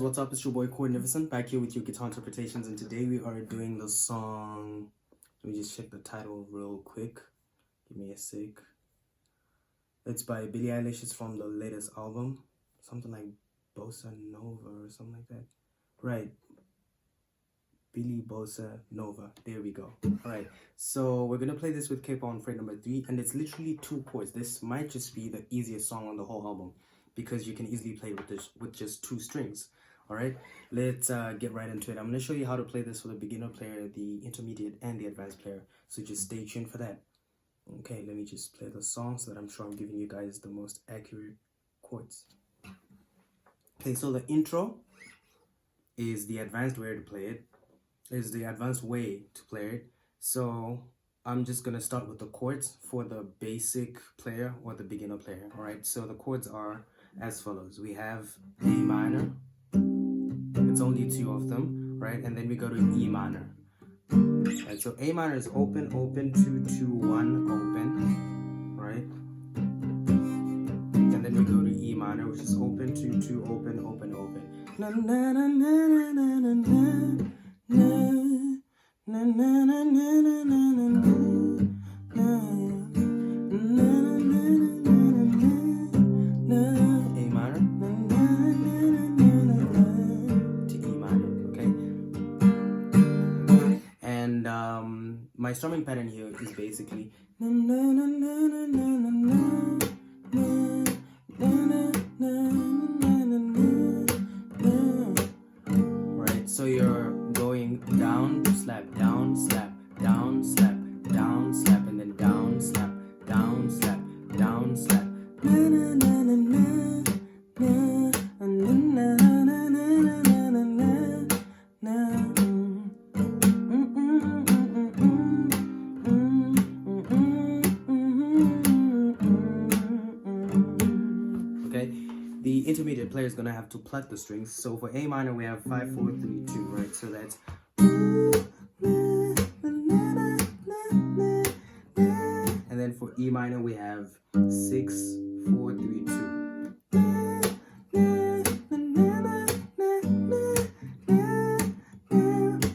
what's up? It's your boy Chordnificent back here with your guitar interpretations, and today we are doing the song. Let me just check the title real quick. Give me a sec. It's by Billie Eilish. It's from the latest album, something like Bossa Nova or something like that. Right, Billie Bossa Nova. There we go. All right, so we're gonna play this with K on fret number 3, and it's literally 2 chords. This might just be the easiest song on the whole album, because you can easily play with this with just 2 strings. All right, let's get right into it. I'm going to show you how to play this for the beginner player, the intermediate, and the advanced player, so just stay tuned for that. Okay, let me just play the song so that I'm sure I'm giving you guys the most accurate chords. Okay, so the intro is the advanced way to play it, so I'm just going to start with the chords for the basic player or the beginner player. All right, so the chords are as follows. We have A minor, it's only 2 of them, right? And then we go to E minor. Right, so A minor is open, open, 2, 2, 1, open, right? And then we go to E minor, which is open, 2, 2, open, open, open. Na na na na na na na na na na na na na na. My strumming pattern here is basically right, so you're going down, slap, down, slap, down, slap, down, slap, and then down, slap, down, slap, down, slap. The intermediate player is going to have to pluck the strings. So for A minor, we have 5, 4, 3, 2, right? So that's... And then for E minor, we have 6, 4, 3, 2.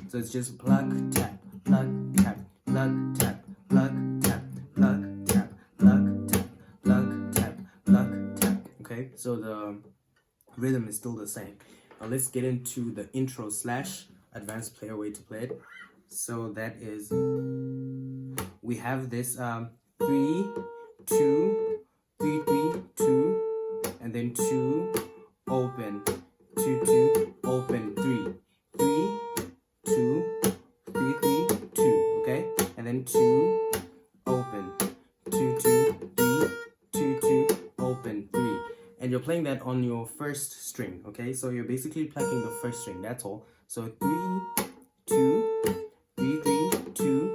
So it's just pluck, tap, pluck, tap, pluck, tap, pluck, tap, pluck, tap, pluck, tap, pluck, tap, pluck, tap. Okay, so the rhythm is still the same. Now let's get into the intro / advanced player way to play it. So that is, we have this 3, 2, 3, 3, 2, and then 2, open, 2, 2, open, 3, 3, 2, 3, 3, 2, okay? And then 2, open, 2, 2, 3, 2, 2, open, 3. And you're playing that on your first string, okay? So you're basically plucking the first string, that's all. So 3, 2, 3, 3, 2,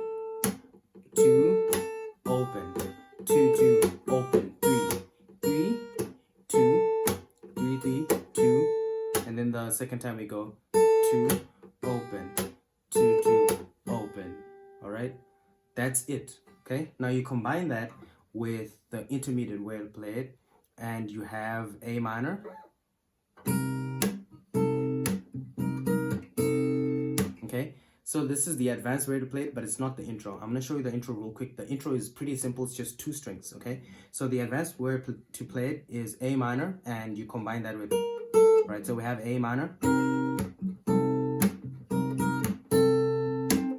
2, open, 2, 2, open, 3, 3, 2, 3, 3, 2, and then the second time we go 2, open, 2, 2, open. All right, that's it. Okay, now you combine that with the intermediate way to play it, and you have A minor, okay? So this is the advanced way to play it, but it's not the intro. I'm gonna show you the intro real quick. The intro is pretty simple, it's just 2 strings, okay? So the advanced way to play it is A minor, and you combine that with, right? So we have A minor,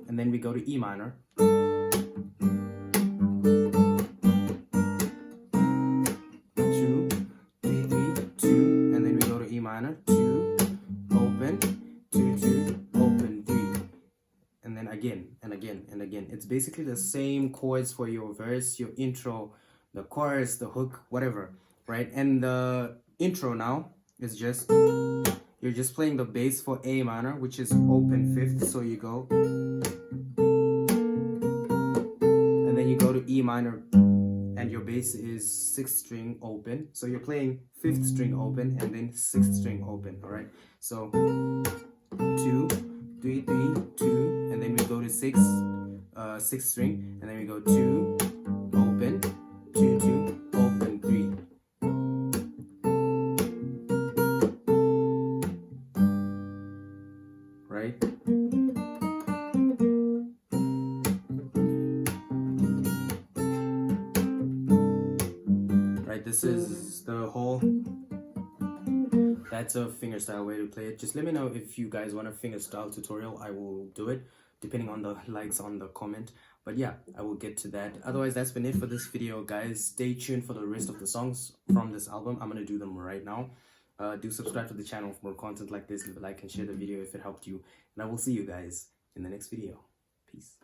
and then we go to E minor, 2, open, 2, 2, open, 3, and then again and again and again. It's basically the same chords for your verse, your intro, the chorus, the hook, whatever, right? And the intro now is just, you're just playing the bass for A minor, which is open 5th, so you go, and then you go to E minor, and your bass is 6th string open, so you're playing 5th string open and then 6th string open. All right, so 2, 3, 3, 2, and then we go to 6th string, and then we go 2, open, 2, 2, open, 3. Right, this is the whole. That's a fingerstyle way to play it. Just let me know if you guys want a fingerstyle tutorial. I will do it depending on the likes on the comment. But yeah, I will get to that. Otherwise, that's been it for this video, guys. Stay tuned for the rest of the songs from this album. I'm gonna do them right now. Do subscribe to the channel for more content like this. Leave a like and share the video if it helped you. And I will see you guys in the next video. Peace.